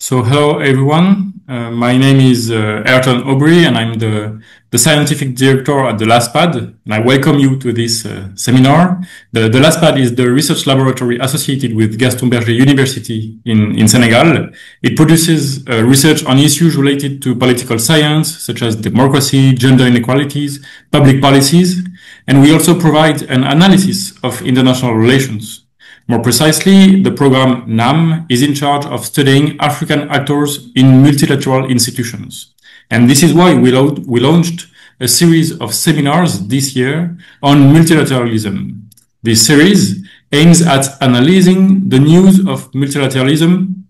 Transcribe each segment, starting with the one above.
So hello everyone, my name is Ayrton Aubry and I'm the scientific director at the LASPAD, and I welcome you to this seminar. The LASPAD is the research laboratory associated with Gaston Berger University in Senegal. It produces research on issues related to political science, such as democracy, gender inequalities, public policies, and we also provide an analysis of international relations. More precisely, the program NAM is in charge of studying African actors in multilateral institutions. And this is why we launched a series of seminars this year on multilateralism. This series aims at analyzing the news of multilateralism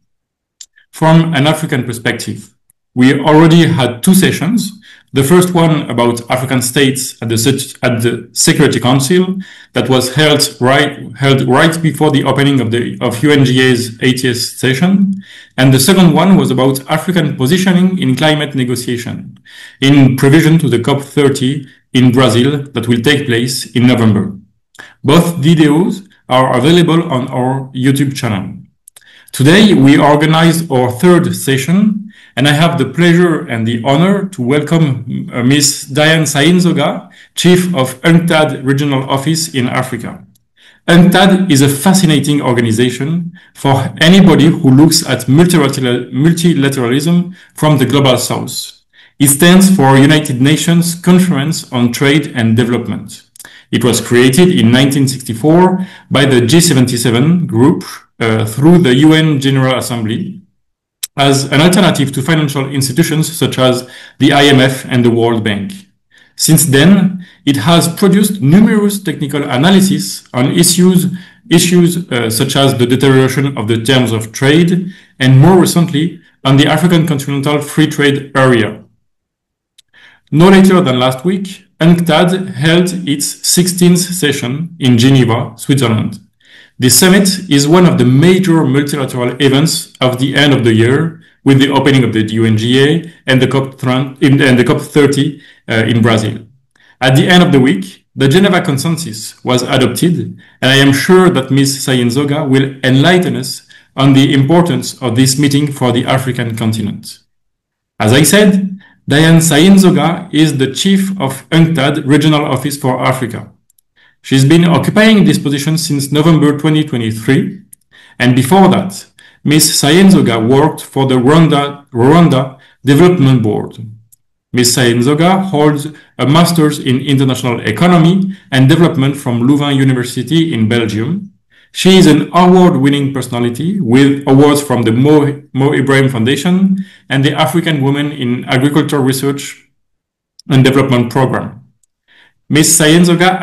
from an African perspective. We already had 2 sessions. The first one about African states at the Security Council that was held right before the opening of UNGA's 80th session. And the second one was about African positioning in climate negotiation in prevision to the COP30 in Brazil that will take place in November. Both videos are available on our YouTube channel. Today, we organized our 3rd session, and I have the pleasure and the honor to welcome Ms. Diane Sayinzoga, Chief of UNCTAD Regional Office in Africa. UNCTAD is a fascinating organization for anybody who looks at multilateralism from the Global South. It stands for United Nations Conference on Trade and Development. It was created in 1964 by the G77 group through the UN General Assembly as an alternative to financial institutions such as the IMF and the World Bank. Since then, it has produced numerous technical analyses on issues such as the deterioration of the terms of trade and more recently on the African Continental Free Trade Area. No later than last week, UNCTAD held its 16th session in Geneva, Switzerland. The summit is one of the major multilateral events of the end of the year with the opening of the UNGA and the COP30 in Brazil. At the end of the week, the Geneva Consensus was adopted, and I am sure that Ms. Sayinzoga will enlighten us on the importance of this meeting for the African continent. As I said, Diane Sayinzoga is the Chief of UNCTAD Regional Office for Africa. She's been occupying this position since November 2023, and before that, Ms. Sayinzoga worked for the Rwanda Development Board. Ms. Sayinzoga holds a Master's in International Economy and Development from Louvain University in Belgium. She is an award-winning personality with awards from the Mo Ibrahim Foundation and the African Women in Agriculture Research and Development Program. Ms. Sayinzoga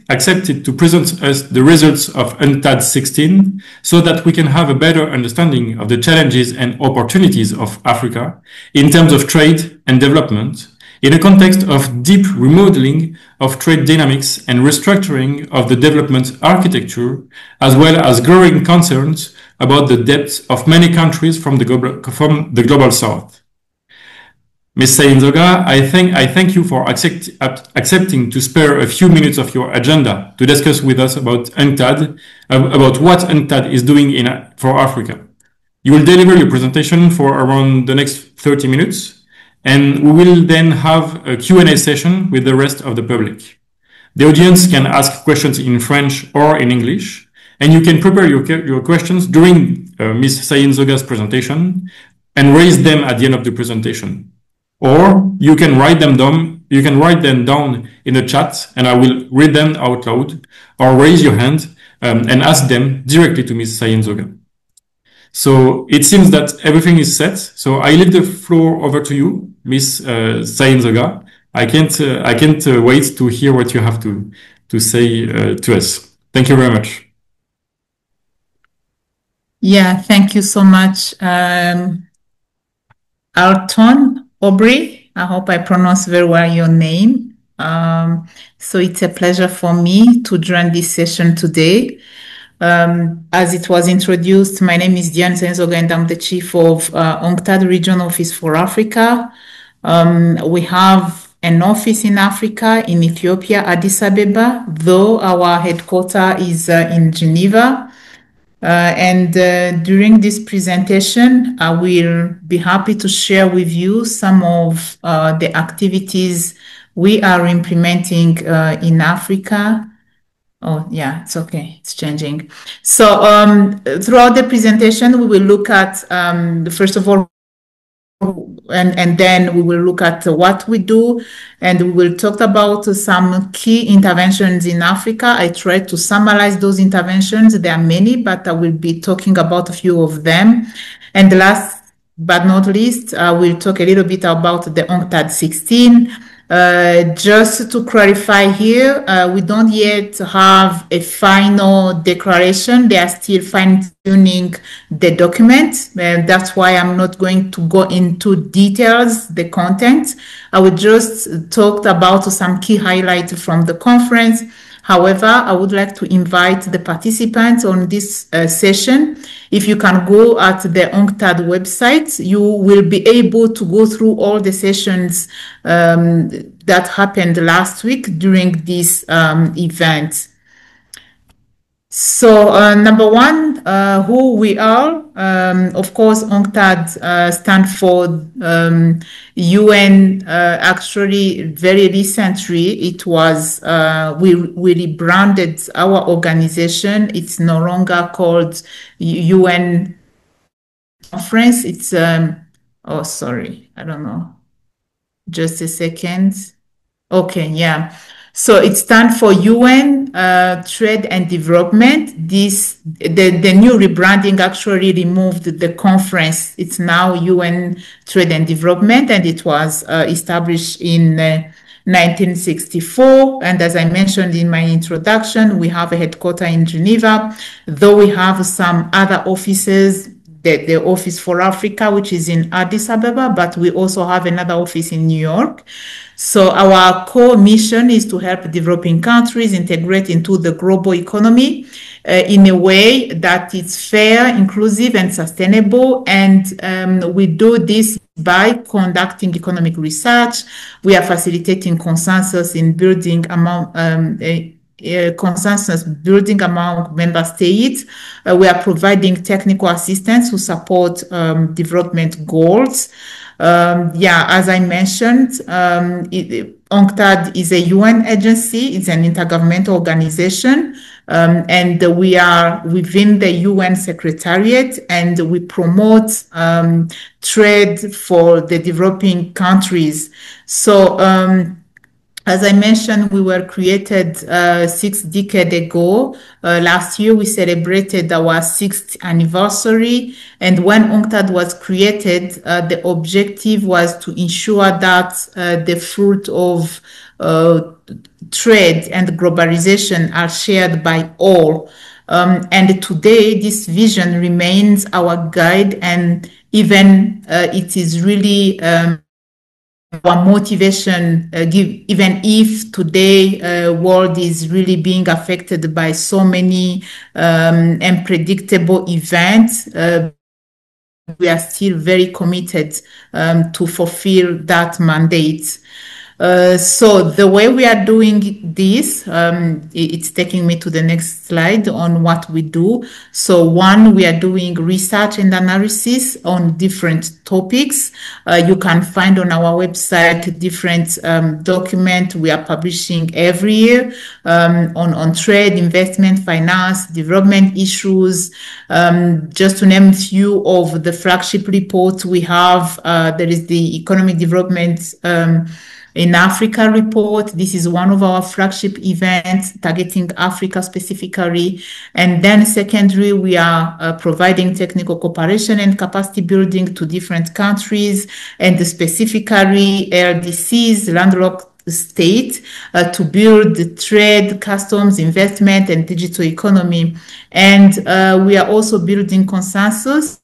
accepted to present us the results of UNCTAD16 so that we can have a better understanding of the challenges and opportunities of Africa in terms of trade and development in a context of deep remodeling of trade dynamics and restructuring of the development architecture, as well as growing concerns about the depths of many countries from the Global South. Ms. Sayinzoga, I thank you for accepting to spare a few minutes of your agenda to discuss with us about UNCTAD, about what UNCTAD is doing for Africa. You will deliver your presentation for around the next 30 minutes, and we will then have a Q&A session with the rest of the public. The audience can ask questions in French or in English, and you can prepare your questions during Ms. Sayinzoga's presentation and raise them at the end of the presentation. Or you can write them down in the chat and I will read them out loud, or raise your hand and ask them directly to Ms. Sayinzoga. So it seems that everything is set. So I leave the floor over to you, Ms. Sayinzoga. I can't wait to hear what you have to say to us. Thank you very much. Yeah, thank you so much, Ayrton Aubry. I hope I pronounced very well your name. So it's a pleasure for me to join this session today. As it was introduced, my name is Diane Sayinzoga and I'm the Chief of UNCTAD Regional Office for Africa. We have an office in Africa, in Ethiopia, Addis Ababa, though our headquarters is in Geneva. During this presentation, I will be happy to share with you some of the activities we are implementing in Africa. Oh, yeah, it's okay. It's changing. So throughout the presentation, we will look at, first of all, and then we will look at what we do, and we will talk about some key interventions in Africa. I tried to summarize those interventions. There are many, but I will be talking about a few of them. And last but not least, we'll talk a little bit about the UNCTAD16. Just to clarify here, we don't yet have a final declaration. They are still fine-tuning the document. That's why I'm not going to go into details, the content. I will just talk about some key highlights from the conference. However, I would like to invite the participants on this session. If you can go at the UNCTAD website, you will be able to go through all the sessions that happened last week during this event. So number one, who we are. Of course, UNCTAD stands for UN. Actually, very recently, it was we rebranded our organization. It's no longer called UN Conference. It's oh, sorry, I don't know. Just a second. Okay, yeah. So it stands for UN Trade and Development. The new rebranding actually removed the conference. It's now UN Trade and Development, and it was established in 1964. And as I mentioned in my introduction, we have a headquarters in Geneva, though we have some other offices. The Office for Africa, which is in Addis Ababa, but we also have another office in New York. So our core mission is to help developing countries integrate into the global economy in a way that is fair, inclusive, and sustainable. And we do this by conducting economic research. We are facilitating consensus in building among consensus building among member states. We are providing technical assistance to support development goals. As I mentioned, UNCTAD is a UN agency. It's an intergovernmental organization. And we are within the UN Secretariat, and we promote trade for the developing countries. So, as I mentioned, we were created 6 decades ago. Last year, we celebrated our 6th anniversary. And when UNCTAD was created, the objective was to ensure that the fruit of trade and globalization are shared by all. And today, this vision remains our guide, and even it is really our motivation, even if today world is really being affected by so many unpredictable events, we are still very committed to fulfill that mandate. So the way we are doing this, it's taking me to the next slide on what we do. So one, we are doing research and analysis on different topics. You can find on our website different documents we are publishing every year on trade, investment, finance, development issues. Just to name a few of the flagship reports we have, there is the economic development in Africa report. This is one of our flagship events targeting Africa specifically. And then secondary, we are providing technical cooperation and capacity building to different countries, and specifically LDCs, landlocked state, to build trade, customs, investment, and digital economy. And we are also building consensus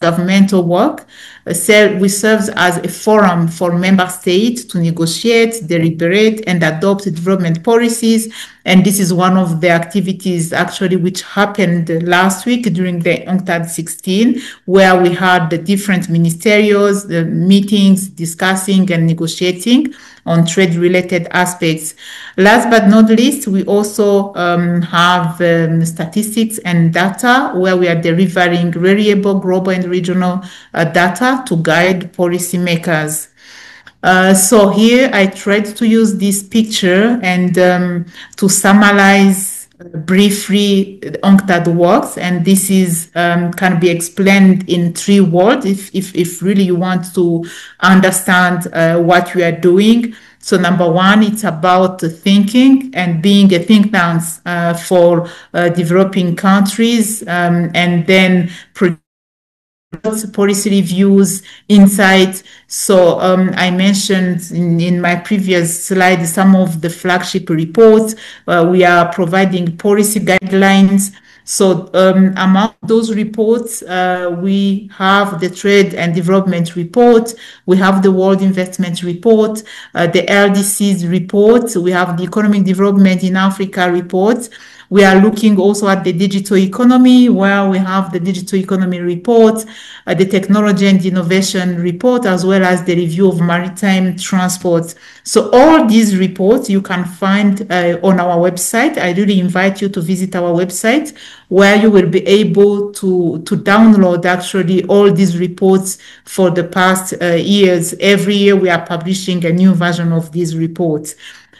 governmental work. We serve as a forum for member states to negotiate, deliberate, and adopt development policies And this is one of the activities actually which happened last week during the UNCTAD16, where we had the different ministerials, the meetings, discussing and negotiating on trade-related aspects. Last but not least, we also have statistics and data, where we are delivering reliable global and regional data to guide policymakers. So here I tried to use this picture and to summarize briefly UNCTAD works, and this is can be explained in 3 words if really you want to understand what we are doing. So number 1, it's about thinking and being a think tank for developing countries, and then policy reviews, insights. So I mentioned in my previous slide some of the flagship reports. We are providing policy guidelines. So among those reports, we have the Trade and Development Report, we have the World Investment Report, the LDC's report, we have the Economic Development in Africa report. We are looking also at the digital economy, where we have the digital economy report, the technology and innovation report, as well as the review of maritime transport. So all these reports you can find on our website. I really invite you to visit our website, where you will be able to download actually all these reports for the past years. Every year we are publishing a new version of these reports.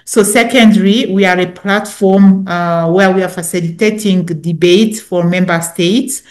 So secondly, we are a platform where we are facilitating debate for member states.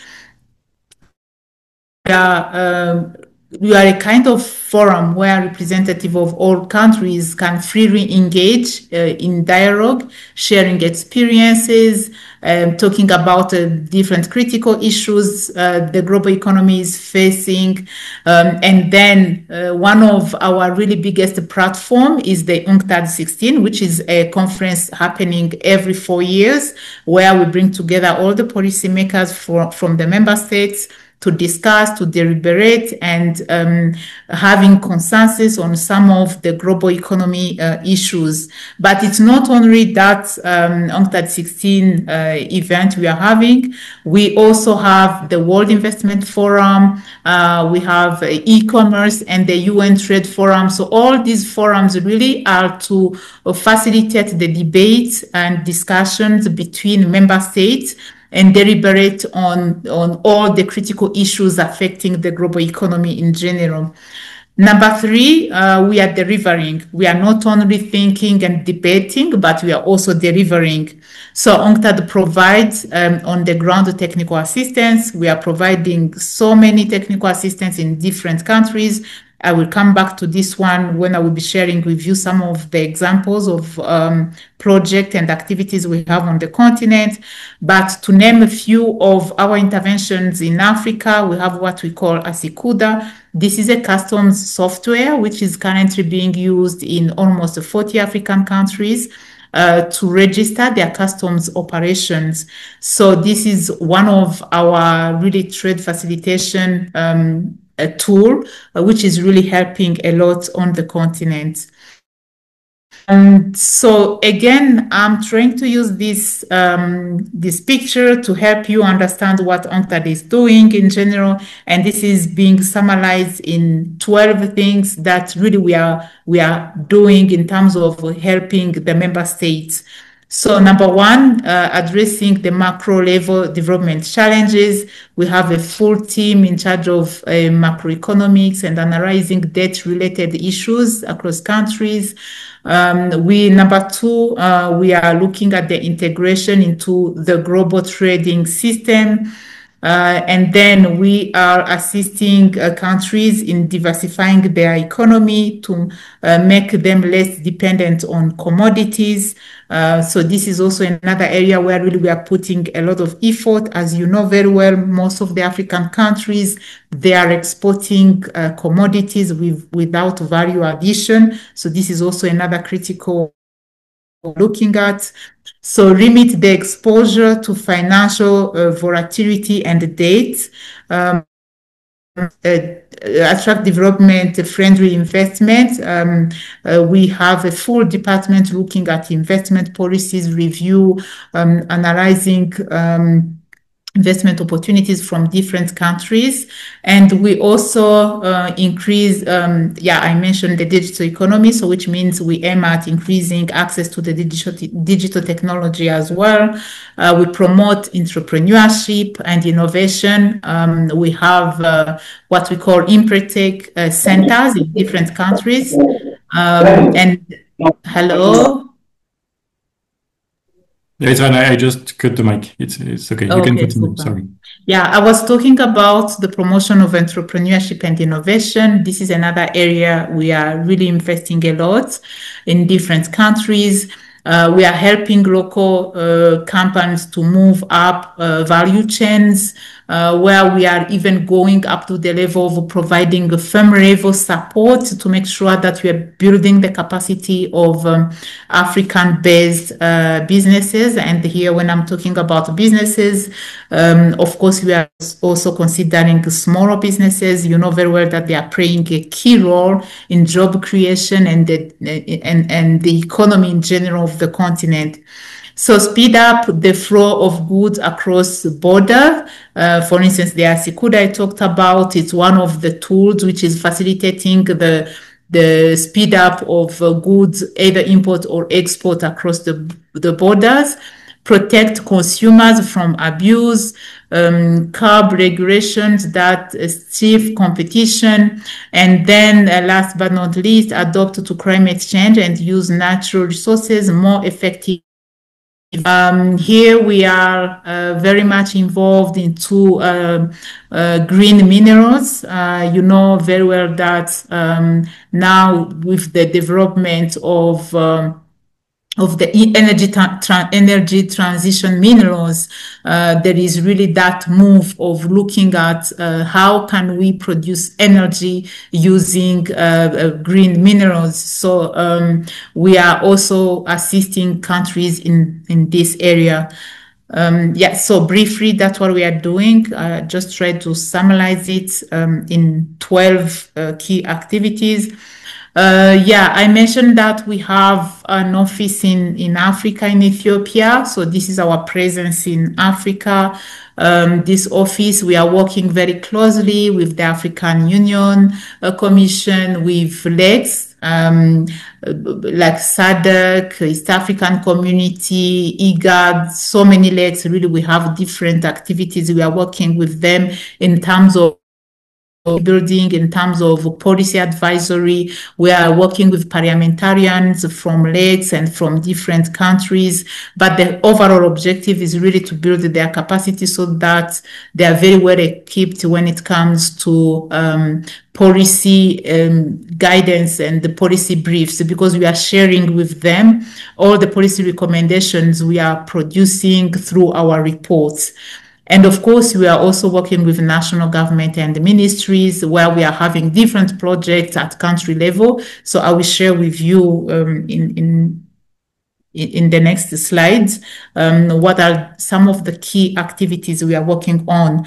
We are a kind of forum where representatives of all countries can freely engage in dialogue, sharing experiences, talking about different critical issues the global economy is facing. And then one of our really biggest platform is the UNCTAD16, which is a conference happening every 4 years, where we bring together all the policymakers from the member states to discuss, to deliberate, and having consensus on some of the global economy issues. But it's not only that UNCTAD16 event we are having. We also have the World Investment Forum, we have e-commerce and the UN Trade Forum. So all these forums really are to facilitate the debates and discussions between member states and deliberate on all the critical issues affecting the global economy in general. Number 3, we are delivering. We are not only thinking and debating, but we are also delivering. So UNCTAD provides on the ground technical assistance. We are providing so many technical assistance in different countries. I will come back to this one when I will be sharing with you some of the examples of projects and activities we have on the continent. But to name a few of our interventions in Africa, we have what we call ASICUDA. This is a customs software which is currently being used in almost 40 African countries to register their customs operations. So this is one of our really trade facilitation a tool, which is really helping a lot on the continent. And so again, I'm trying to use this this picture to help you understand what UNCTAD is doing in general, and this is being summarized in 12 things that really we are doing in terms of helping the member states. So number 1, addressing the macro level development challenges. We have a full team in charge of macroeconomics and analyzing debt-related issues across countries. Number 2, we are looking at the integration into the global trading system. And then we are assisting countries in diversifying their economy to make them less dependent on commodities. So this is also another area where really we are putting a lot of effort. As you know very well, most of the African countries, they are exporting commodities without value addition. So this is also another critical looking at. So limit the exposure to financial volatility and debt. attract development-friendly investment. We have a full department looking at investment policies, review, analyzing investment opportunities from different countries. And we also increase, I mentioned the digital economy, so which means we aim at increasing access to the digital technology as well. We promote entrepreneurship and innovation. We have what we call Impertech centers in different countries. And hello? Yeah, it's fine. I just cut the mic. It's okay. You can continue. Sorry. Yeah, I was talking about the promotion of entrepreneurship and innovation. This is another area we are really investing a lot in different countries. We are helping local companies to move up value chains, where we are even going up to the level of providing firm level support to make sure that we are building the capacity of African-based businesses. And here, when I'm talking about businesses, of course, we are also considering smaller businesses. You know very well that they are playing a key role in job creation and the economy in general of the continent. So speed up the flow of goods across the border. For instance, the Asikuda I talked about, it's one of the tools which is facilitating the speed up of goods, either import or export across the borders. Protect consumers from abuse, curb regulations that stifle competition, and then last but not least, adapt to climate change and use natural resources more effectively. Here we are very much involved into green minerals. You know very well that now with the development of the energy transition minerals, there is really that move of looking at how can we produce energy using green minerals. So we are also assisting countries in this area. So briefly, that's what we are doing. Just try to summarize it in 12 key activities. I mentioned that we have an office in Africa, in Ethiopia. So this is our presence in Africa. This office, we are working very closely with the African Union Commission, with LECs, like SADC, East African Community, IGAD, so many LECs. Really, we have different activities. We are working with them in terms of building, in terms of policy advisory. We are working with parliamentarians from LECs and from different countries, but the overall objective is really to build their capacity so that they are very well equipped when it comes to policy guidance and the policy briefs, because we are sharing with them all the policy recommendations we are producing through our reports. And of course, we are also working with national government and the ministries, where we are having different projects at country level. So I will share with you in the next slides what are some of the key activities we are working on.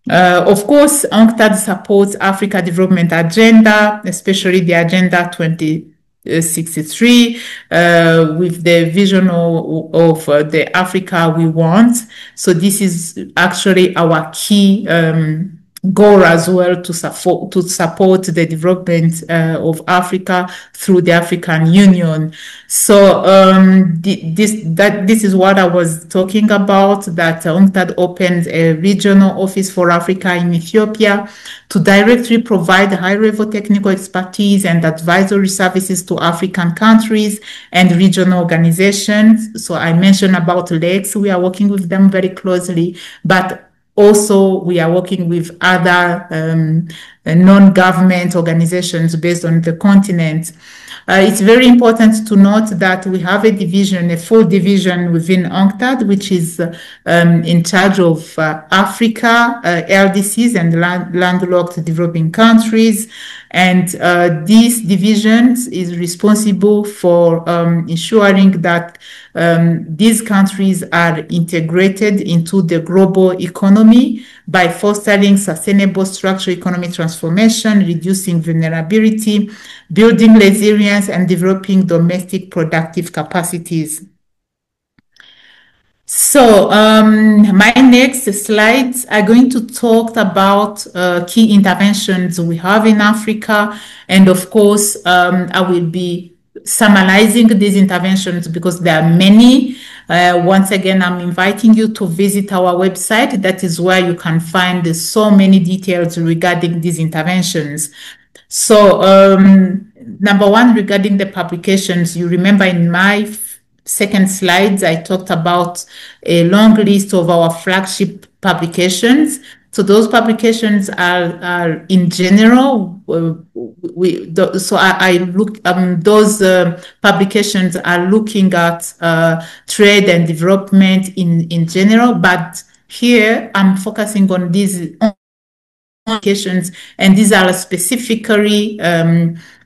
Of course, UNCTAD supports Africa Development Agenda, especially the Agenda 2063, with the vision of the Africa we want. So this is actually our key goal as well, to support the development of Africa through the African Union. So this is what I was talking about, that UNCTAD opened a regional office for Africa in Ethiopia to directly provide high-level technical expertise and advisory services to African countries and regional organizations. So I mentioned about LECs. We are working with them very closely, but also, we are working with other non-government organizations based on the continent. It's very important to note that we have a division, a full division within UNCTAD, which is in charge of Africa, LDCs and landlocked developing countries. And this division is responsible for ensuring that these countries are integrated into the global economy by fostering sustainable structural economic transformation, reducing vulnerability, building resilience, and developing domestic productive capacities. So my next slides are going to talk about key interventions we have in Africa. And of course, I will be summarizing these interventions because there are many. Once again, I'm inviting you to visit our website. That is where you can find so many details regarding these interventions. So number one, regarding the publications, you remember in my second slides, I talked about a long list of our flagship publications. So those publications are in general. Those publications are looking at trade and development in general. But here I'm focusing on these publications, and these are specifically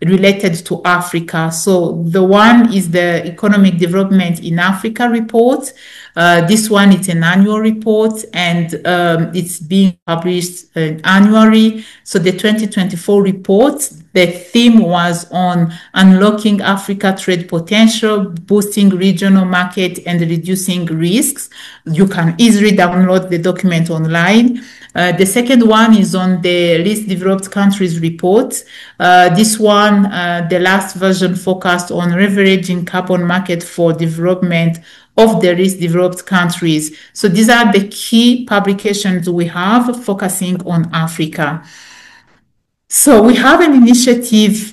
related to Africa. So the one is the Economic Development in Africa report. This one is an annual report, and it's being published annually. So the 2024 report, the theme was on unlocking Africa trade potential, boosting regional market, and reducing risks. You can easily download the document online. The second one is on the least developed countries report. This one, the last version focused on leveraging carbon market for development of the least developed countries. So these are the key publications we have focusing on Africa. So we have an initiative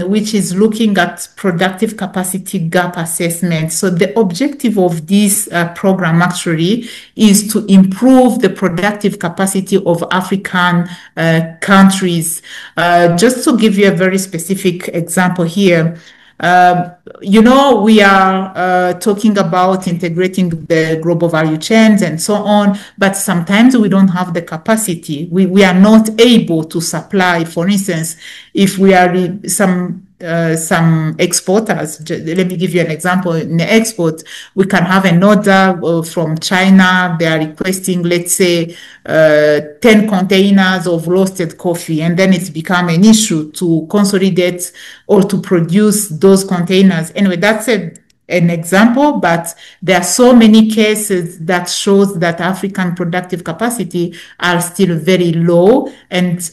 which is looking at productive capacity gap assessment. So the objective of this program actually is to improve the productive capacity of African countries. Just to give you a very specific example here, you know, we are talking about integrating the global value chains and so on, but sometimes we don't have the capacity. We are not able to supply. For instance, if we are some exporters, let me give you an example. In the export, we can have an order from China. They are requesting, let's say, 10 containers of roasted coffee, and then it's become an issue to consolidate or to produce those containers. Anyway, that's an example, but there are so many cases that shows that African productive capacity are still very low, and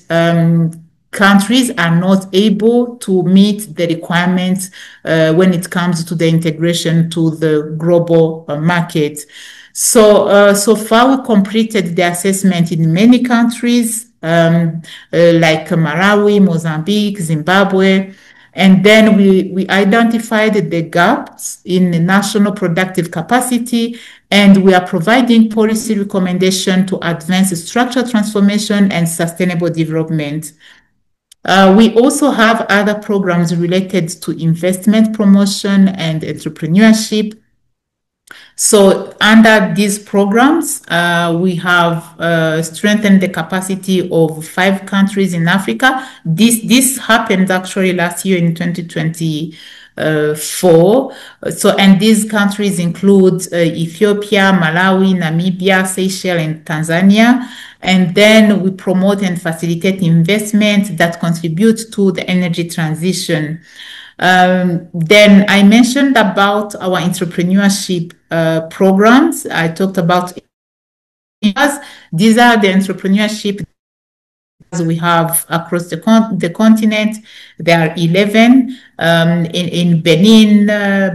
countries are not able to meet the requirements when it comes to the integration to the global market. So, so far we completed the assessment in many countries, like Malawi, Mozambique, Zimbabwe, and then we identified the gaps in the national productive capacity, and we are providing policy recommendation to advance structural transformation and sustainable development. We also have other programs related to investment promotion and entrepreneurship. So under these programs, we have strengthened the capacity of 5 countries in Africa. This happened actually last year in 2024. So, and these countries include Ethiopia, Malawi, Namibia, Seychelles, and Tanzania. And then we promote and facilitate investment that contribute to the energy transition. Then I mentioned about our entrepreneurship programs. I talked about these are the entrepreneurship we have across the continent. There are 11 in Benin,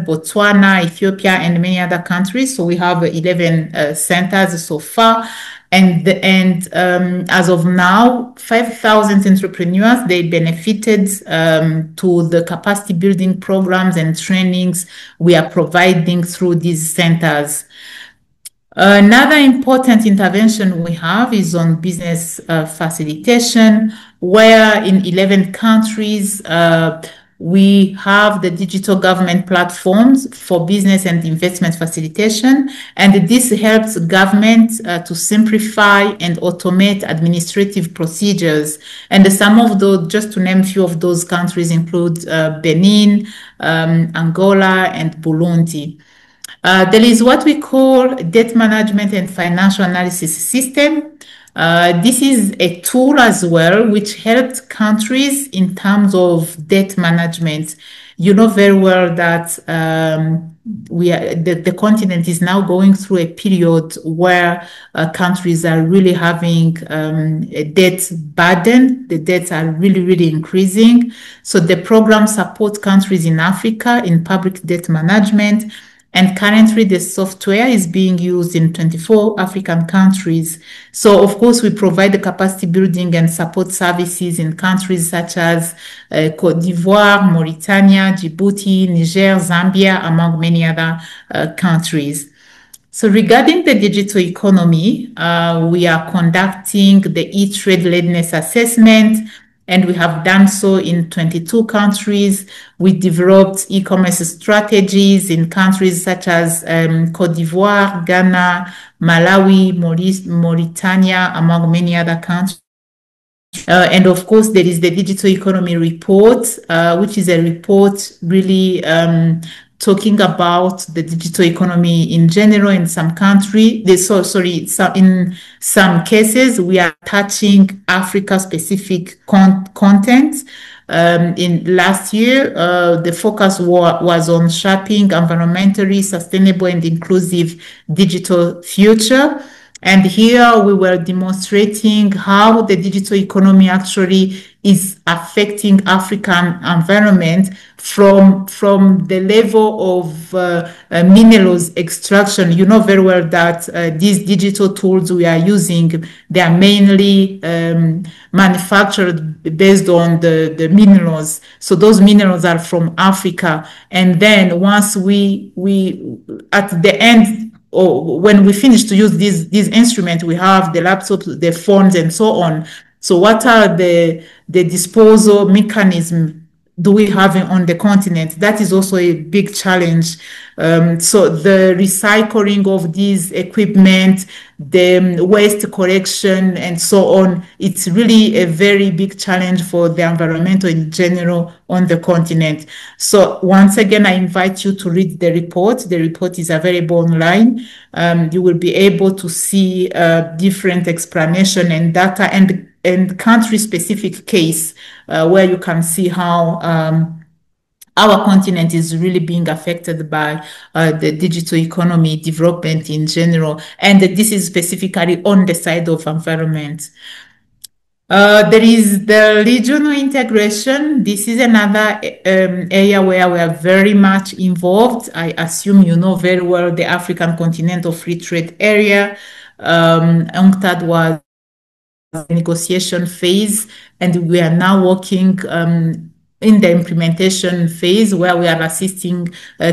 Botswana, Ethiopia, and many other countries. So we have 11 centers so far. And as of now, 5,000 entrepreneurs, they benefited to the capacity building programs and trainings we are providing through these centers. Another important intervention we have is on business facilitation, where in 11 countries, we have the digital government platforms for business and investment facilitation, and this helps government to simplify and automate administrative procedures. And some of those, just to name a few of those countries, include Benin, Angola, and Burundi. There is what we call debt management and financial analysis system. This is a tool as well, which helps countries in terms of debt management. You know very well that the continent is now going through a period where countries are really having a debt burden. The debts are really, really increasing. So the program supports countries in Africa in public debt management. And currently, the software is being used in 24 African countries. So, of course, we provide the capacity building and support services in countries such as Côte d'Ivoire, Mauritania, Djibouti, Niger, Zambia, among many other countries. So regarding the digital economy, we are conducting the e-trade readiness assessment, and we have done so in 22 countries. We developed e-commerce strategies in countries such as Côte d'Ivoire, Ghana, Malawi, Mauritania, among many other countries. And of course, there is the digital economy report, which is a report really talking about the digital economy in general in some country. In some cases, we are touching Africa-specific content. In last year, the focus was on shaping environmentally sustainable and inclusive digital future. And here we were demonstrating how the digital economy actually is affecting African environment from the level of minerals extraction. You know very well that these digital tools we are using, they are mainly manufactured based on the minerals. So those minerals are from Africa. And then once we at the end, or when we finish to use these instruments, we have the laptops, the phones, and so on. So what are the disposal mechanism do we have on the continent? That is also a big challenge. So the recycling of these equipment, the waste collection, and so on, it's really a very big challenge for the environment in general on the continent. So once again, I invite you to read the report. The report is available online. You will be able to see different explanation and data and country-specific case where you can see how our continent is really being affected by the digital economy development in general. And this is specifically on the side of environment. There is the regional integration. This is another area where we are very much involved. I assume you know very well the African Continental Free Trade Area. UNCTAD was the negotiation phase, and we are now working in the implementation phase, where we are assisting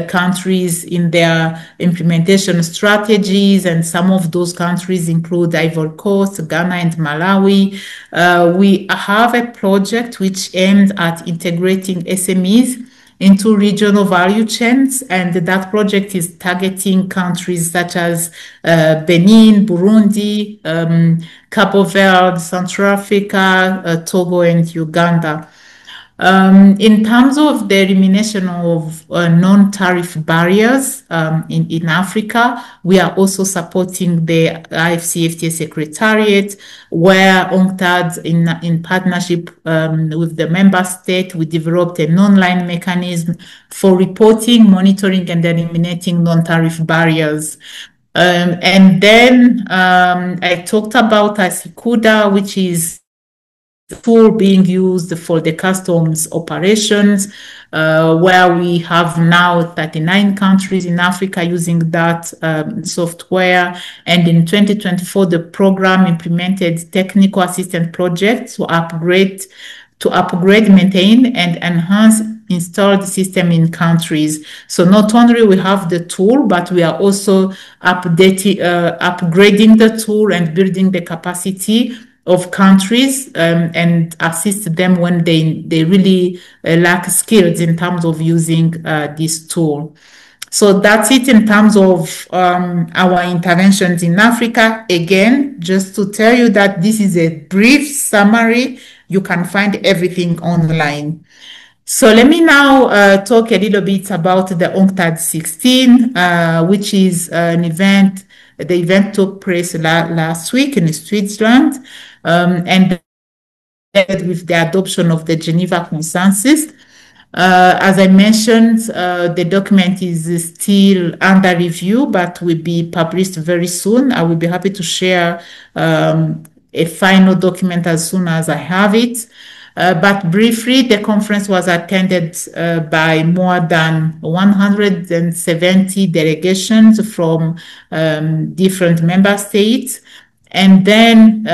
countries in their implementation strategies, and some of those countries include Ivory Coast, Ghana, and Malawi. We have a project which aims at integrating SMEs into regional value chains, and that project is targeting countries such as Benin, Burundi, Cabo Verde, Central Africa, Togo, and Uganda. In terms of the elimination of non-tariff barriers in Africa, we are also supporting the AfCFTA Secretariat, where UNCTAD, in partnership with the member state, we developed an online mechanism for reporting, monitoring, and eliminating non-tariff barriers. And then I talked about ASICUDA, which is tool being used for the customs operations, where we have now 39 countries in Africa using that software. And in 2024, the program implemented technical assistance projects to upgrade, maintain, and enhance installed system in countries. So not only we have the tool, but we are also upgrading the tool and building the capacity of countries and assist them when they really lack skills in terms of using this tool. So that's it in terms of our interventions in Africa. Again, just to tell you that this is a brief summary. You can find everything online. So let me now talk a little bit about the UNCTAD16, which is an event. The event took place last week in Switzerland, and with the adoption of the Geneva Consensus. As I mentioned, the document is still under review, but will be published very soon. I will be happy to share a final document as soon as I have it. But briefly, the conference was attended by more than 170 delegations from different member states. And then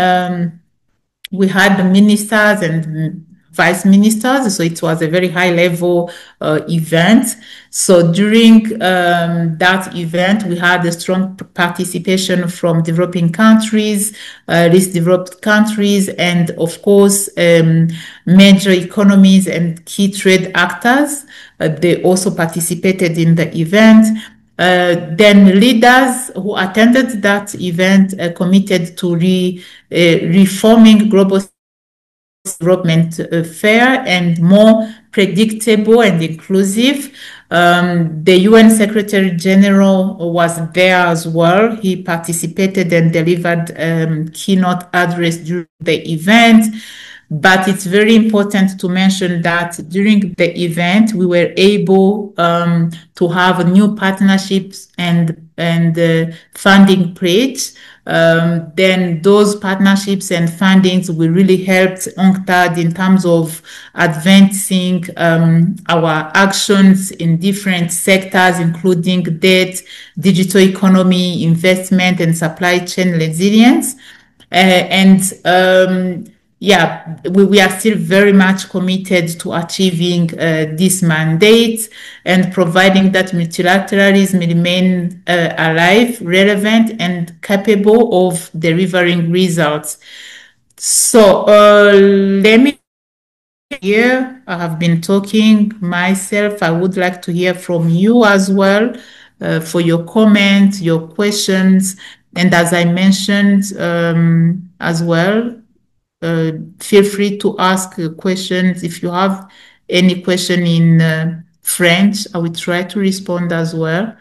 we had the ministers and vice ministers, so it was a very high-level event. So during that event, we had a strong participation from developing countries, least developed countries, and of course, major economies and key trade actors. They also participated in the event. Then leaders who attended that event committed to reforming global development fair and more predictable and inclusive. The UN Secretary General was there as well. He participated and delivered keynote address during the event. But it's very important to mention that during the event, we were able to have new partnerships and funding pledge. Then those partnerships and fundings will really help UNCTAD in terms of advancing our actions in different sectors, including debt, digital economy, investment, and supply chain resilience. Yeah, we are still very much committed to achieving this mandate and providing that multilateralism remain alive, relevant, and capable of delivering results. So let me hear. I have been talking myself. I would like to hear from you as well for your comments, your questions, and as I mentioned as well, feel free to ask questions. If you have any question in French, I will try to respond as well.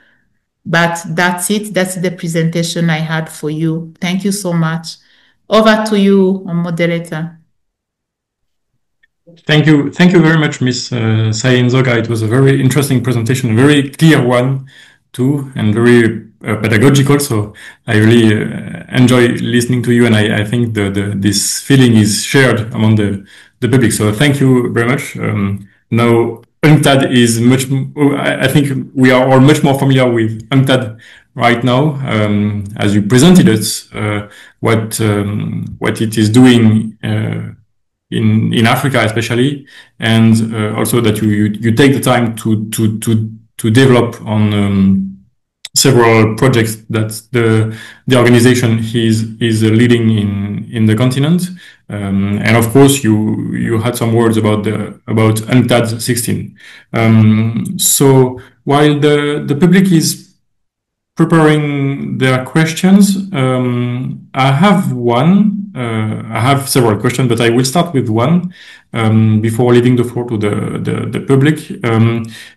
But that's it. That's the presentation I had for you. Thank you so much. Over to you, moderator. Thank you very much, Ms. Sayinzoga. It was a very interesting presentation, a very clear one too, and very pedagogical. So I really enjoy listening to you, and I think this feeling is shared among the public. So thank you very much. Now UNCTAD is much. I think we are all much more familiar with UNCTAD right now, as you presented it, what it is doing in Africa especially, and also that you take the time to develop on several projects that the organization is leading in the continent, and of course you had some words about UNCTAD16. So while the public is preparing their questions, I have one. I have several questions, but I will start with one before leaving the floor to the public.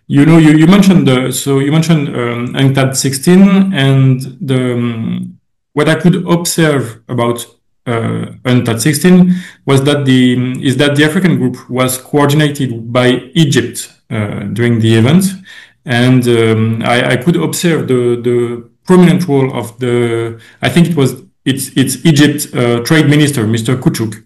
You mentioned UNCTAD16, and what I could observe about UNCTAD16 was that the African group was coordinated by Egypt during the event. And I could observe the prominent role of I think it's Egypt Trade Minister, Mr. Kuchuk.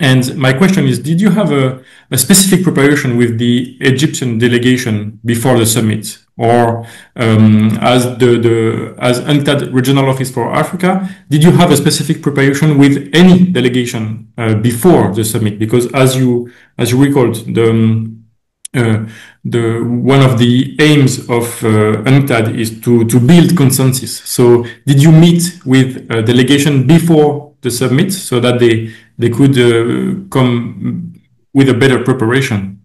And my question is, did you have a specific preparation with the Egyptian delegation before the summit? Or as UNCTAD Regional Office for Africa, did you have a specific preparation with any delegation before the summit? Because as you recalled, one of the aims of UNCTAD is to build consensus. So did you meet with a delegation before the summit so that they could come with a better preparation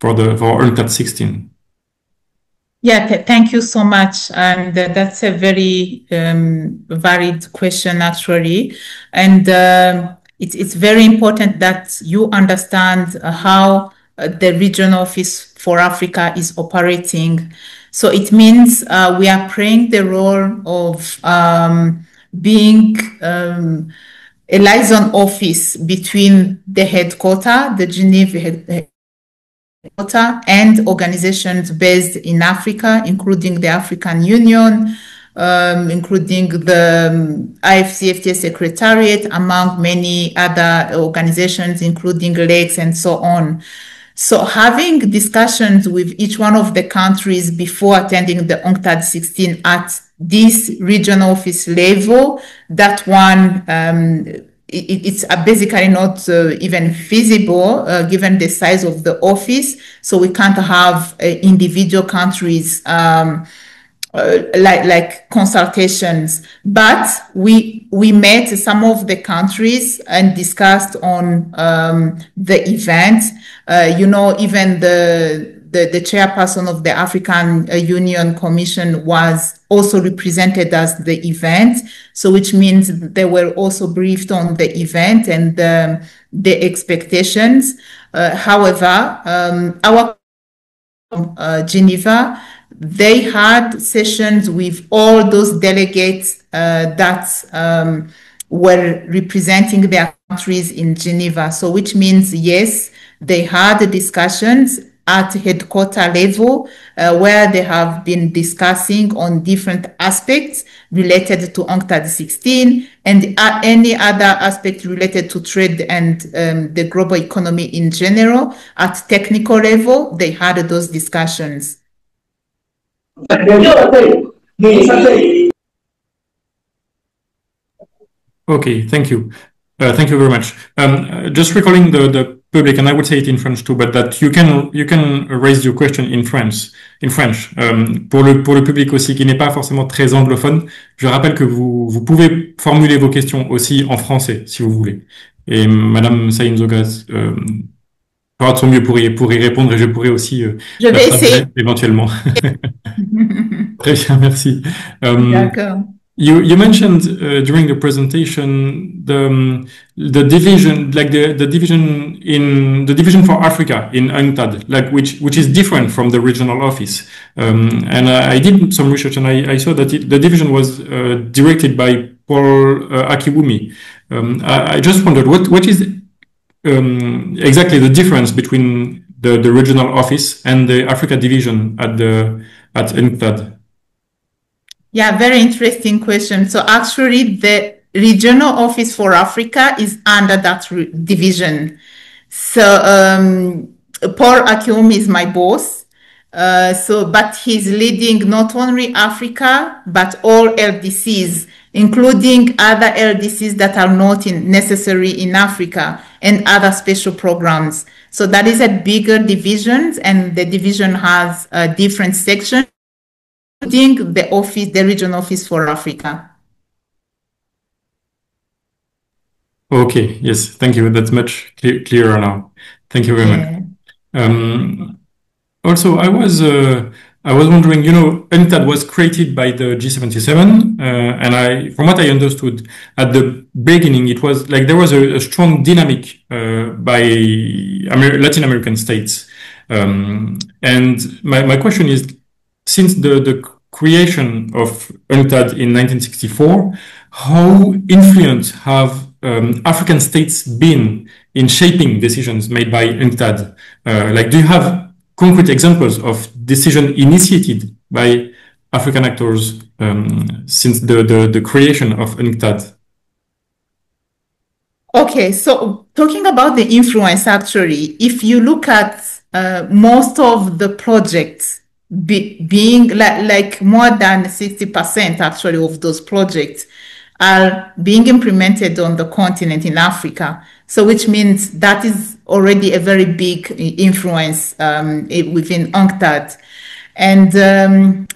for UNCTAD16? Yeah, thank you so much. And that's a very varied question, actually. And it's very important that you understand how the regional office for Africa is operating. So it means we are playing the role of being a liaison office between the headquarters, the Geneva headquarters, and organizations based in Africa, including the African Union, including the AfCFTA Secretariat, among many other organizations, including LACs and so on. So having discussions with each one of the countries before attending the UNCTAD16 at this regional office level, that one, it's basically not even feasible given the size of the office. So we can't have individual countries like consultations. But we met some of the countries and discussed on the event. Even the chairperson of the African Union Commission was also represented as the event. So which means they were also briefed on the event and the expectations. However, our Geneva, they had sessions with all those delegates that were representing their countries in Geneva. So which means, yes, they had discussions at headquarter level where they have been discussing on different aspects related to UNCTAD16 and any other aspect related to trade and the global economy in general. At technical level, they had those discussions. Okay, thank you. Thank you very much. Just recalling the public, and I would say it in French too, but that you can raise your question in French. Pour le public aussi qui n'est pas forcément très anglophone, je rappelle que vous pouvez formuler vos questions aussi en français si vous voulez. Et Madame Sayinzoga fera de son mieux pour y répondre, et je pourrai aussi je vais essayer éventuellement. Très bien, merci. D'accord. You mentioned during the presentation the division, like the division for Africa in UNCTAD, like which is different from the regional office. And I did some research, and I saw that the division was directed by Paul Akiwumi. I just wondered what is exactly the difference between the regional office and the Africa division at UNCTAD. Yeah, very interesting question. So actually, the regional office for Africa is under that division. So Paul Akiwumi is my boss. But he's leading not only Africa, but all LDCs, including other LDCs that are not necessary in Africa and other special programs. So that is a bigger division, and the division has different sections. The regional office for Africa. Okay, yes, thank you. That's much clearer now. Thank you very much. Also, I was wondering, UNCTAD was created by the G77, and from what I understood at the beginning, it was like there was a strong dynamic by Latin American states. And my question is, since the creation of UNCTAD in 1964, how influent have African states been in shaping decisions made by UNCTAD? Do you have concrete examples of decisions initiated by African actors since the creation of UNCTAD? Okay, so talking about the influence, actually, if you look at most of the projects being like more than 60% actually of those projects are being implemented on the continent in Africa. So which means that is already a very big influence within UNCTAD. And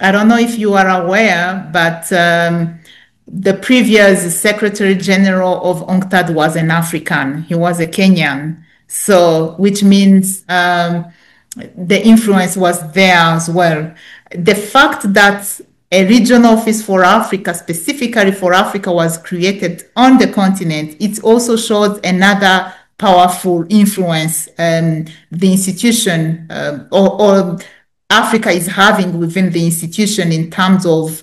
I don't know if you are aware, but the previous Secretary General of UNCTAD was an African. He was a Kenyan. So, which means the influence was there as well. The fact that a regional office for Africa, specifically for Africa, was created on the continent, it also shows another powerful influence the institution or Africa is having within the institution in terms of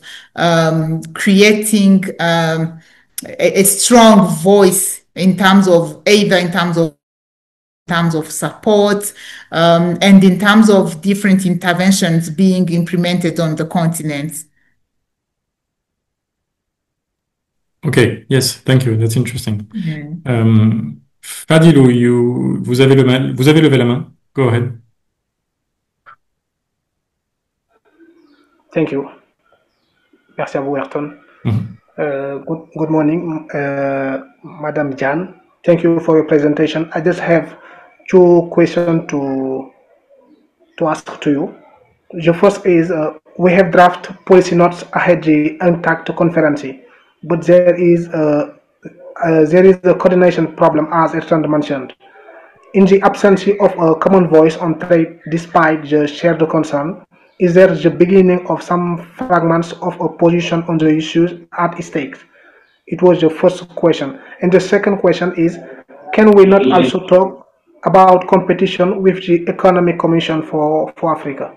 creating a strong voice in terms of support and in terms of different interventions being implemented on the continent. Okay, yes, thank you. That's interesting. Fadilou, vous avez levé la main. Go ahead. Thank you. Merci à vous, Ayrton. Good morning, Madame Diane. Thank you for your presentation. I just have two questions to ask to you. The first is, we have draft policy notes ahead the UNCTAD conference, but there is a coordination problem, as Ayrton mentioned. In the absence of a common voice on trade, despite the shared concern, is there the beginning of some fragments of a position on the issues at stake? It was the first question. And the second question is, can we not also talk about competition with the Economic Commission for Africa?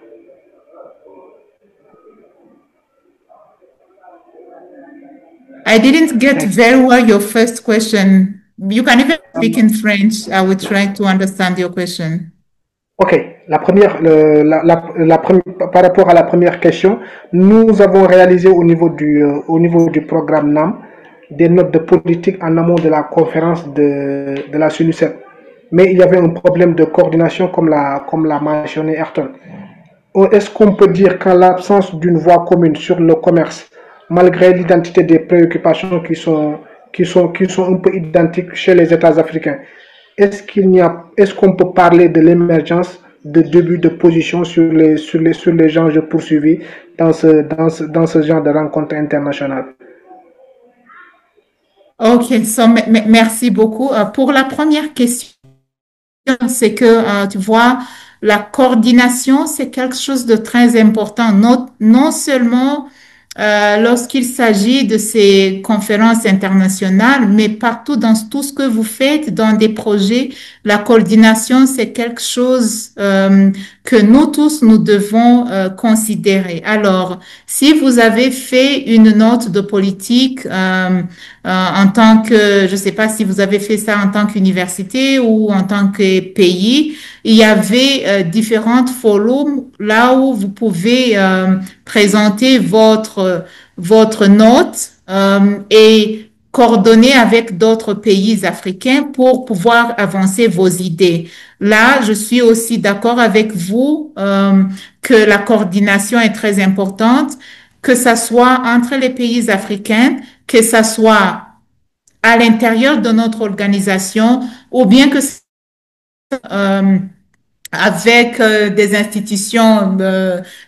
I didn't get very well your first question. You can even speak in French. I will try to understand your question. Ok, par rapport à la première question, nous avons réalisé au niveau du programme NAM des notes de politique en amont de la conférence de la CNUCED. Mais il y avait un problème de coordination comme l'a mentionné Ayrton. Est-ce qu'on peut dire qu'en l'absence d'une voie commune sur le commerce, malgré l'identité des préoccupations qui sont un peu identiques chez les États africains, est-ce qu'on peut parler de l'émergence de début de position sur les enjeux poursuivis dans ce genre de rencontre internationale? Ok, merci beaucoup. Pour la première question, c'est que, tu vois, la coordination, c'est quelque chose de très important, non seulement lorsqu'il s'agit de ces conférences internationales, mais partout dans tout ce que vous faites, dans des projets, la coordination, c'est quelque chose que nous tous, nous devons considérer. Alors, si vous avez fait une note de politique en tant que, je sais pas si vous avez fait ça en tant qu'université ou en tant que pays, il y avait différentes forums là où vous pouvez présenter votre note et coordonner avec d'autres pays africains pour pouvoir avancer vos idées. Là, je suis aussi d'accord avec vous que la coordination est très importante, que ça soit entre les pays africains, que ça soit à l'intérieur de notre organisation, ou bien que avec des institutions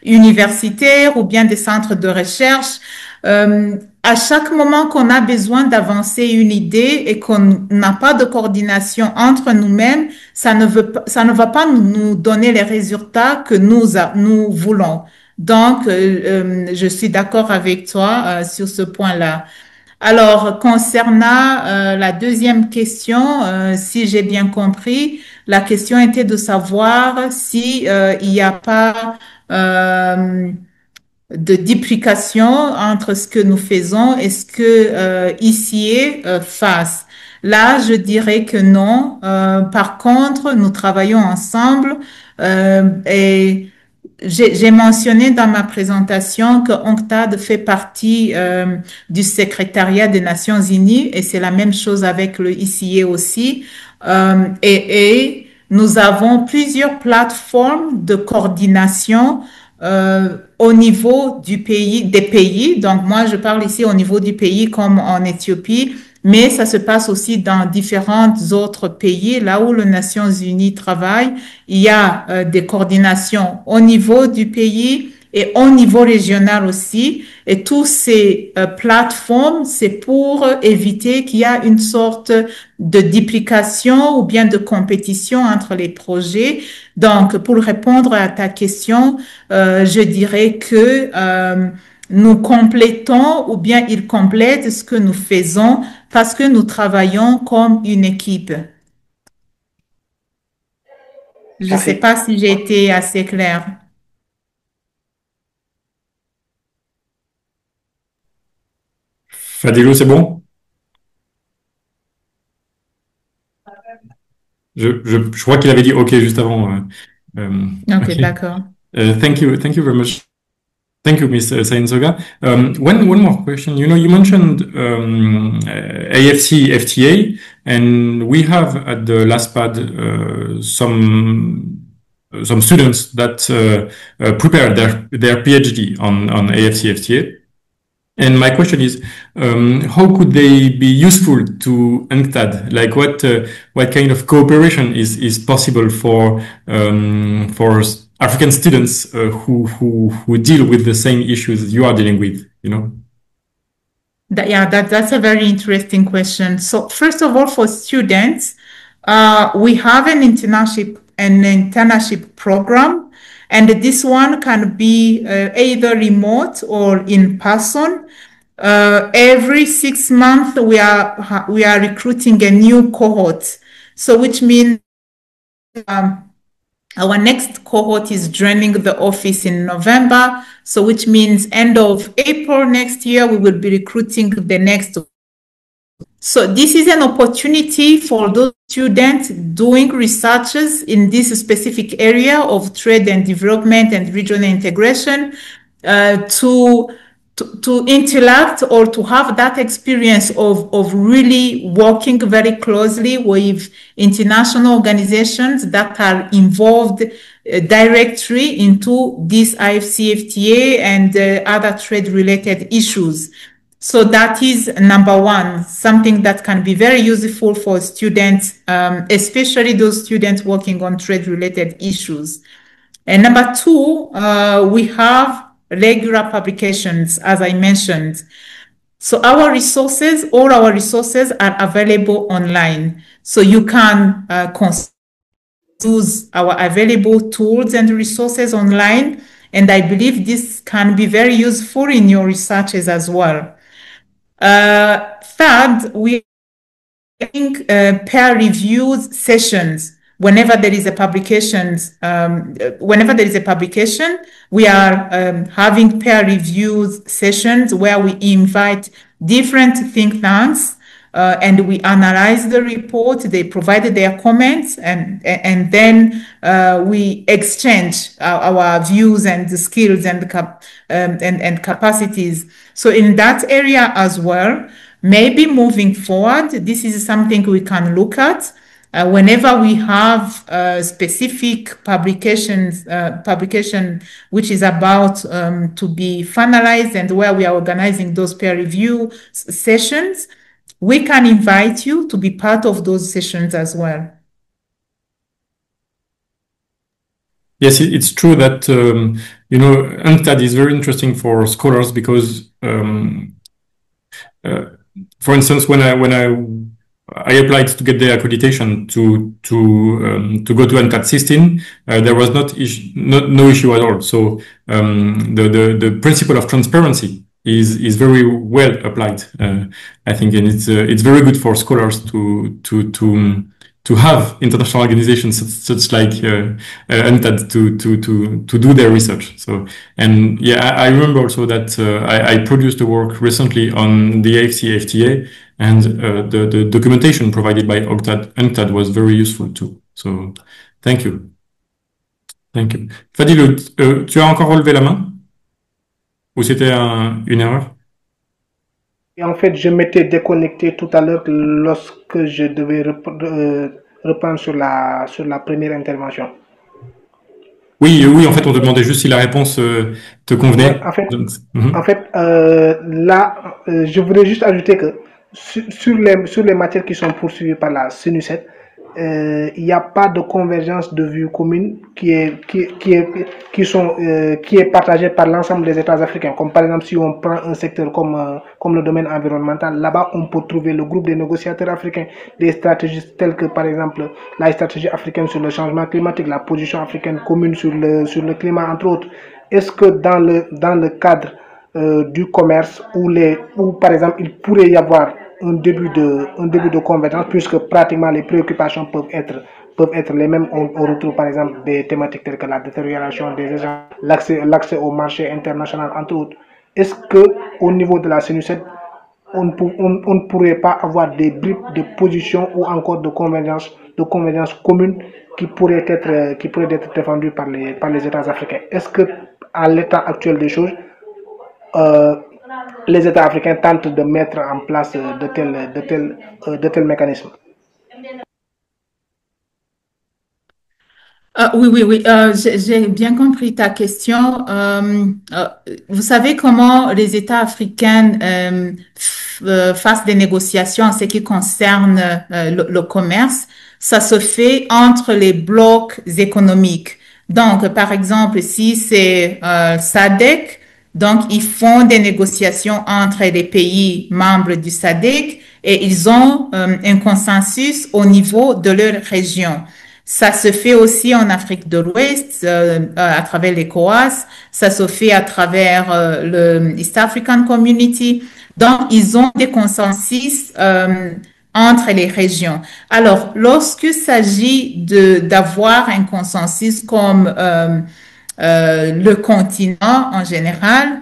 universitaires ou bien des centres de recherche. À chaque moment qu'on a besoin d'avancer une idée et qu'on n'a pas de coordination entre nous-mêmes, ça ne va pas nous donner les résultats que nous voulons. Donc, je suis d'accord avec toi sur ce point-là. Alors, concernant la deuxième question, si j'ai bien compris, la question était de savoir si il n'y a pas de duplication entre ce que nous faisons et ce que ICA fasse. Là, je dirais que non. Par contre, nous travaillons ensemble et j'ai mentionné dans ma présentation que UNCTAD fait partie du secrétariat des Nations Unies et c'est la même chose avec le ICA aussi. Et nous avons plusieurs plateformes de coordination au niveau des pays. Donc moi, je parle ici au niveau du pays comme en Éthiopie, mais ça se passe aussi dans différents autres pays. Là où les Nations Unies travaillent, il y a des coordinations au niveau du pays et au niveau régional aussi. Et tous ces plateformes, c'est pour éviter qu'il y a une sorte de duplication ou bien de compétition entre les projets. Donc, pour répondre à ta question, je dirais que nous complétons ou bien ils complètent ce que nous faisons parce que nous travaillons comme une équipe. Je ne sais pas si j'ai été assez claire. Fadilou, c'est bon? Je crois qu'il avait dit OK juste avant. OK, d'accord. Thank you very much. Thank you, Ms. Sayinzoga. One more question. You know, you mentioned AfCFTA, and we have at the LASPAD some students that prepare their PhD on AfCFTA. And my question is, how could they be useful to UNCTAD? Like, what kind of cooperation is possible for African students who deal with the same issues you are dealing with? You know. That's a very interesting question. So first of all, for students, we have an internship program, and this one can be either remote or in person. Every 6 months, we are recruiting a new cohort. So which means our next cohort is joining the office in November. So which means end of April next year, we will be recruiting the next. So this is an opportunity for those students doing researches in this specific area of trade and development and regional integration to interact or to have that experience of really working very closely with international organizations that are involved directly into this AfCFTA and other trade-related issues. So that is number one, something that can be very useful for students, especially those students working on trade-related issues. And number two, we have regular publications, as I mentioned. So all our resources are available online. So you can use our available tools and resources online. And I believe this can be very useful in your researches as well. Third, we are having peer-reviewed sessions. Whenever there is a publication, we are having peer-reviewed sessions where we invite different think tanks and we analyze the report. They provided their comments, and then we exchange our views and the skills and capacities. So in that area as well, maybe moving forward, this is something we can look at. Whenever we have specific publication which is about to be finalized and where we are organizing those peer review sessions, we can invite you to be part of those sessions as well. Yes, it's true that, UNCTAD is very interesting for scholars because, for instance, when I applied to get the accreditation to go to UNCTAD16, there was no issue at all. So the principle of transparency is very well applied, I think, and it's very good for scholars to have international organizations such like UNCTAD to do their research. So, and yeah, I remember also that I produced a work recently on the AfCFTA, and the documentation provided by UNCTAD was very useful too. So, thank you. Thank you. Fadilou, tu as encore relevé la main? Ou c'était une erreur? Et en fait, je m'étais déconnecté tout à l'heure lorsque je devais reprendre sur la première intervention. Oui, en fait, on te demandait juste si la réponse te convenait. Ouais, en fait, là, je voudrais juste ajouter que sur les matières qui sont poursuivies par la CNUCED, il n'y a pas de convergence de vues communes qui est partagée par l'ensemble des États africains. Comme par exemple, si on prend un secteur comme le domaine environnemental, là-bas, on peut trouver le groupe des négociateurs africains, des stratégies telles que par exemple la stratégie africaine sur le changement climatique, la position africaine commune sur le climat, entre autres. Est-ce que dans le cadre du commerce où par exemple il pourrait y avoir un début de convergence, puisque pratiquement les préoccupations peuvent être les mêmes. On retrouve par exemple des thématiques telles que la détérioration des échanges, l'accès au marché international, entre autres. Est-ce que au niveau de la CNUCED, on ne pourrait pas avoir des bribes de position ou encore de convergence commune qui pourraient être défendues par les États africains? Est-ce que à l'état actuel des choses, les États africains tentent de mettre en place de tels mécanismes? Oui, j'ai bien compris ta question. Vous savez comment les États africains fassent des négociations en ce qui concerne le commerce? Ça se fait entre les blocs économiques. Donc, par exemple, si c'est SADC, donc ils font des négociations entre les pays membres du SADC et ils ont un consensus au niveau de leur région. Ça se fait aussi en Afrique de l'Ouest à travers l'ECOWAS, ça se fait à travers le East African Community. Donc, ils ont des consensus entre les régions. Alors, lorsqu'il s'agit d'avoir un consensus comme le continent en général,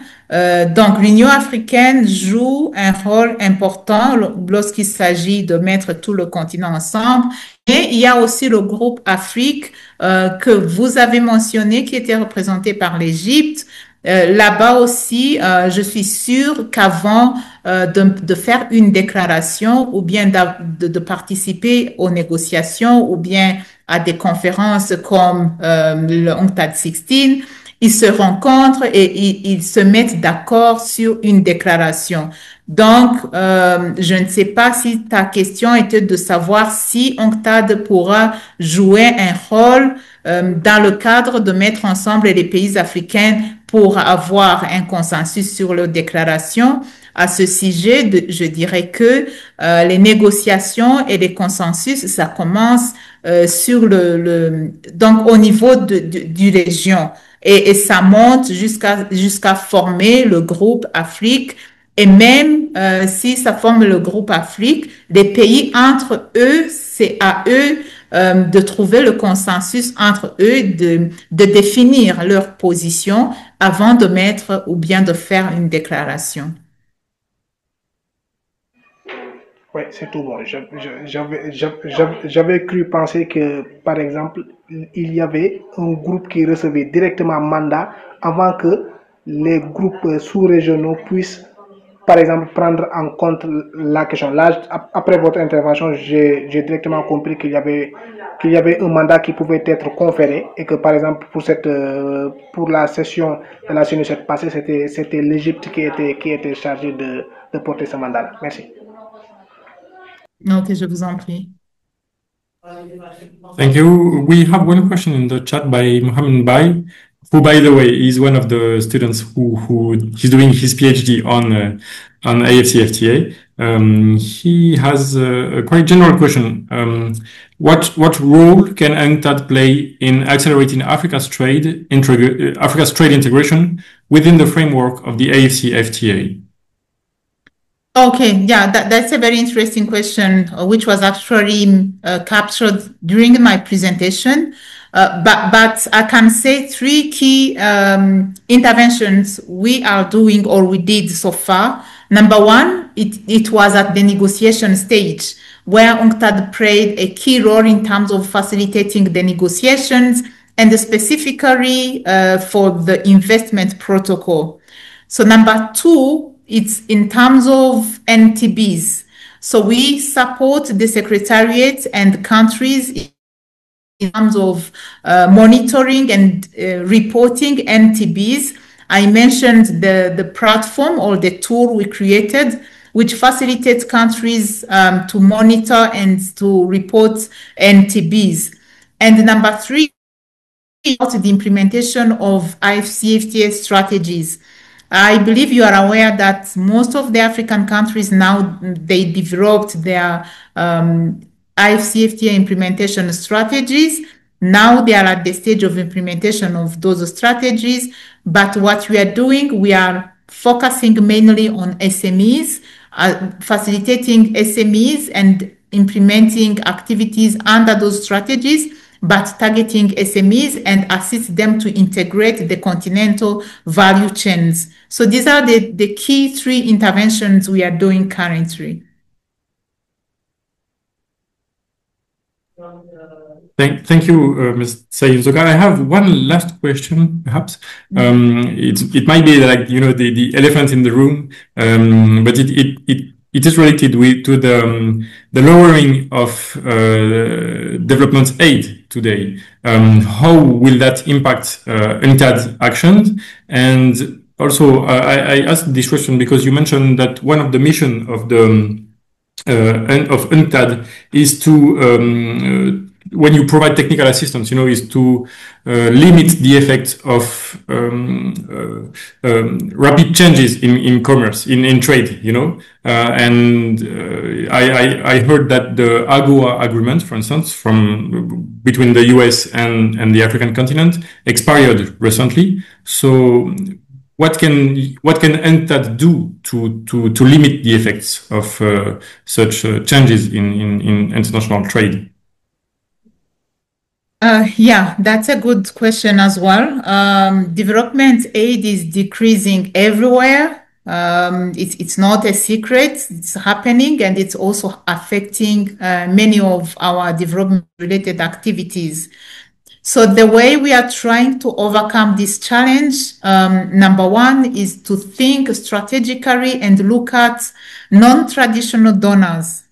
donc l'Union africaine joue un rôle important lorsqu'il s'agit de mettre tout le continent ensemble. Et il y a aussi le groupe Afrique que vous avez mentionné qui était représenté par l'Égypte. Là-bas aussi, je suis sûre qu'avant de faire une déclaration ou bien de participer aux négociations ou bien à des conférences comme le UNCTAD16, ils se rencontrent et ils se mettent d'accord sur une déclaration. Donc, je ne sais pas si ta question était de savoir si UNCTAD pourra jouer un rôle dans le cadre de mettre ensemble les pays africains pour avoir un consensus sur leur déclaration. À ce sujet, je dirais que les négociations et les consensus, ça commence sur donc au niveau du région et ça monte jusqu'à former le groupe Afrique. Et même si ça forme le groupe Afrique, les pays entre eux, c'est à eux de trouver le consensus entre eux, de définir leur position avant de mettre ou bien de faire une déclaration. Oui, c'est tout bon. J'avais cru penser que, par exemple, il y avait un groupe qui recevait directement mandat avant que les groupes sous-régionaux puissent, par exemple, prendre en compte la question. Là, après votre intervention, j'ai directement compris qu'il y avait un mandat qui pouvait être conféré et que, par exemple, pour la session de la CNUCED passée, c'était l'Égypte qui était chargée de porter ce mandat-là. Merci. Ok, je vous en prie. Thank you. We have one question in the chat by Mohamed Bai, who, by the way, is one of the students who is doing his PhD on AfCFTA. He has a quite general question. What role can UNCTAD play in accelerating Africa's trade integration within the framework of the AfCFTA? Okay, yeah, that's a very interesting question, which was actually captured during my presentation. But I can say three key interventions we are doing or we did so far. Number one, it was at the negotiation stage where UNCTAD played a key role in terms of facilitating the negotiations and specifically for the investment protocol. So number two, it's in terms of NTBs. So we support the Secretariat and countries in terms of monitoring and reporting NTBs. I mentioned the platform or the tool we created, which facilitates countries to monitor and to report NTBs. And number 3, about the implementation of AfCFTA strategies. I believe you are aware that most of the African countries now, they developed their AfCFTA implementation strategies. Now they are at the stage of implementation of those strategies. But what we are doing, we are focusing mainly on SMEs, facilitating SMEs and implementing activities under those strategies, but targeting SMEs and assist them to integrate the continental value chains. So these are the key 3 interventions we are doing currently. Thank you, Ms. Sayinzoga. I have one last question, perhaps. It might be like, you know, the elephant in the room, but it is related to the lowering of development aid today. How will that impact UNCTAD actions? And also, I asked this question because you mentioned that one of the mission of the of UNCTAD is to when you provide technical assistance, you know, is to limit the effect of rapid changes in commerce, in trade, you know. And I heard that the AGOA agreement, for instance, between the US and the African continent expired recently. So what can UNCTAD do to limit the effects of such changes in international trade? Yeah, that's a good question as well. Development aid is decreasing everywhere. It's not a secret. It's happening, and it's also affecting many of our development-related activities. So the way we are trying to overcome this challenge, number 1 is to think strategically and look at non-traditional donors.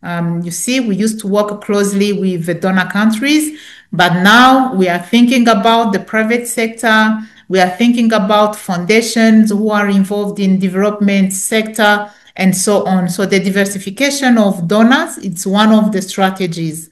You see, we used to work closely with the donor countries, but now we are thinking about the private sector. We are thinking about foundations who are involved in development sector and so on. So the diversification of donors, it's one of the strategies.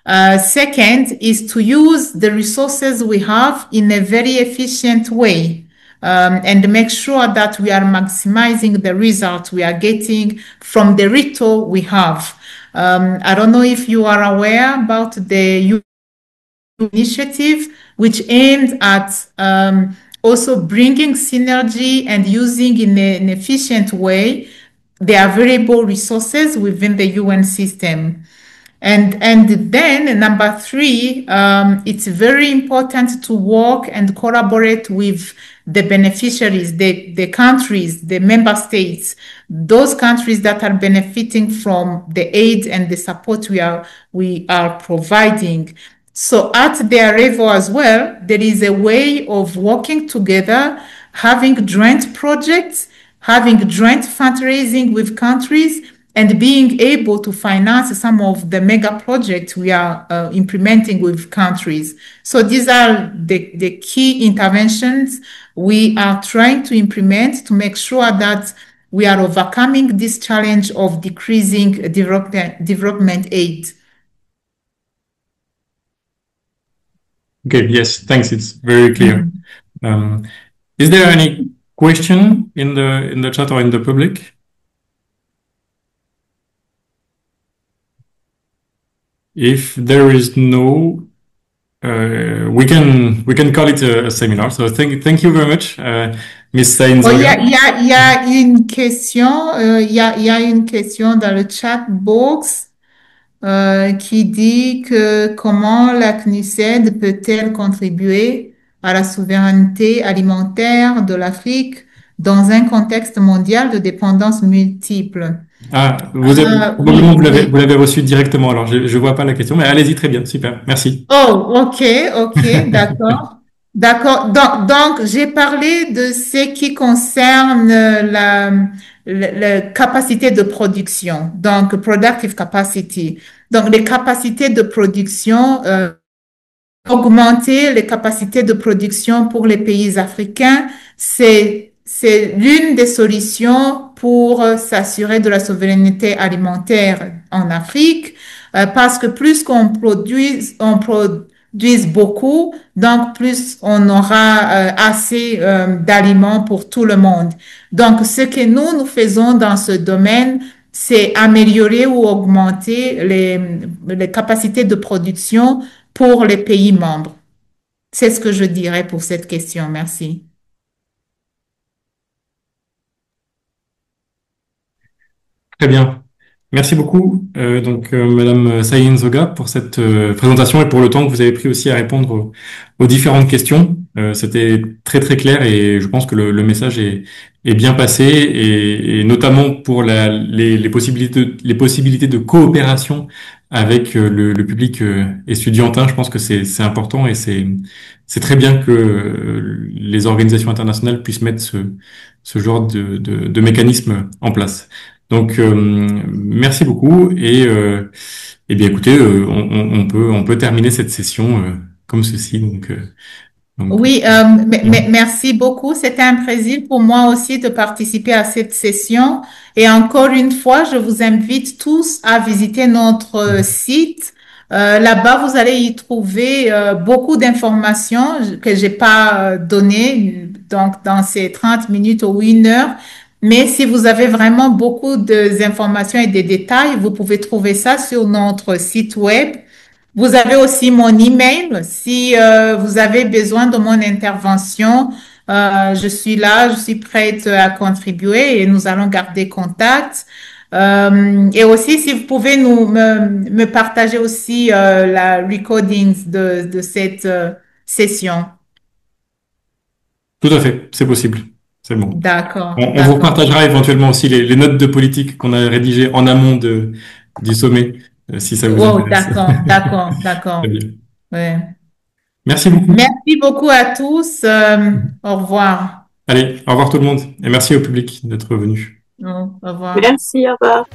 Second is to use the resources we have in a very efficient way and make sure that we are maximizing the results we are getting from the ritual we have. I don't know if you are aware about the initiative, which aims at also bringing synergy and using in an efficient way the available resources within the UN system. And then number 3, it's very important to work and collaborate with the beneficiaries, the countries, the member states, those countries that are benefiting from the aid and the support we are providing. So at their level as well, there is a way of working together, having joint projects, having joint fundraising with countries, and being able to finance some of the mega projects we are implementing with countries. So these are the key interventions we are trying to implement to make sure that we are overcoming this challenge of decreasing development aid. Okay, yes, thanks. It's very clear. Is there any question in the chat or in the public? If there is no, we can call it a seminar. So thank you very much, Ms. Sayinzoga. Il y a une question, il y a une question dans le chat box qui dit que comment la CNUCED peut-elle contribuer à la souveraineté alimentaire de l'Afrique dans un contexte mondial de dépendance multiple? Ah, vous l'avez reçu directement, alors je vois pas la question, mais allez-y, très bien, super, merci. Oh, ok, d'accord. D'accord. Donc, j'ai parlé de ce qui concerne la capacité de production, donc productive capacity. Donc, les capacités de production, augmenter les capacités de production pour les pays africains, c'est l'une des solutions pour s'assurer de la souveraineté alimentaire en Afrique, parce que plus qu'on produise beaucoup, donc plus on aura assez d'aliments pour tout le monde. Donc, ce que nous faisons dans ce domaine, c'est améliorer ou augmenter les capacités de production pour les pays membres. C'est ce que je dirais pour cette question. Merci. Très bien. Merci beaucoup, Madame Sayinzoga, pour cette présentation et pour le temps que vous avez pris aussi à répondre aux différentes questions. C'était très très clair et je pense que le message est bien passé et notamment pour les possibilités de coopération avec le public estudiantin. Je pense que c'est important et c'est très bien que les organisations internationales puissent mettre ce genre de mécanisme en place. Donc, merci beaucoup et bien écoutez, on peut terminer cette session comme ceci. Oui, merci beaucoup. C'était un plaisir pour moi aussi de participer à cette session. Et encore une fois, je vous invite tous à visiter notre site. Là-bas, vous allez y trouver beaucoup d'informations que j'ai pas données donc dans ces 30 minutes ou 1 heure. Mais si vous avez vraiment beaucoup d'informations et des détails, vous pouvez trouver ça sur notre site web. Vous avez aussi mon email. Si vous avez besoin de mon intervention, je suis là, je suis prête à contribuer et nous allons garder contact. Et aussi, si vous pouvez me partager aussi la recording de cette session. Tout à fait, c'est possible. C'est bon. D'accord. On vous partagera éventuellement aussi les notes de politique qu'on a rédigées en amont du sommet, si ça vous intéresse. D'accord. Très bien. Ouais. Merci beaucoup. Merci beaucoup à tous. Au revoir. Allez, au revoir tout le monde et merci au public d'être venu. Au revoir. Merci, au revoir.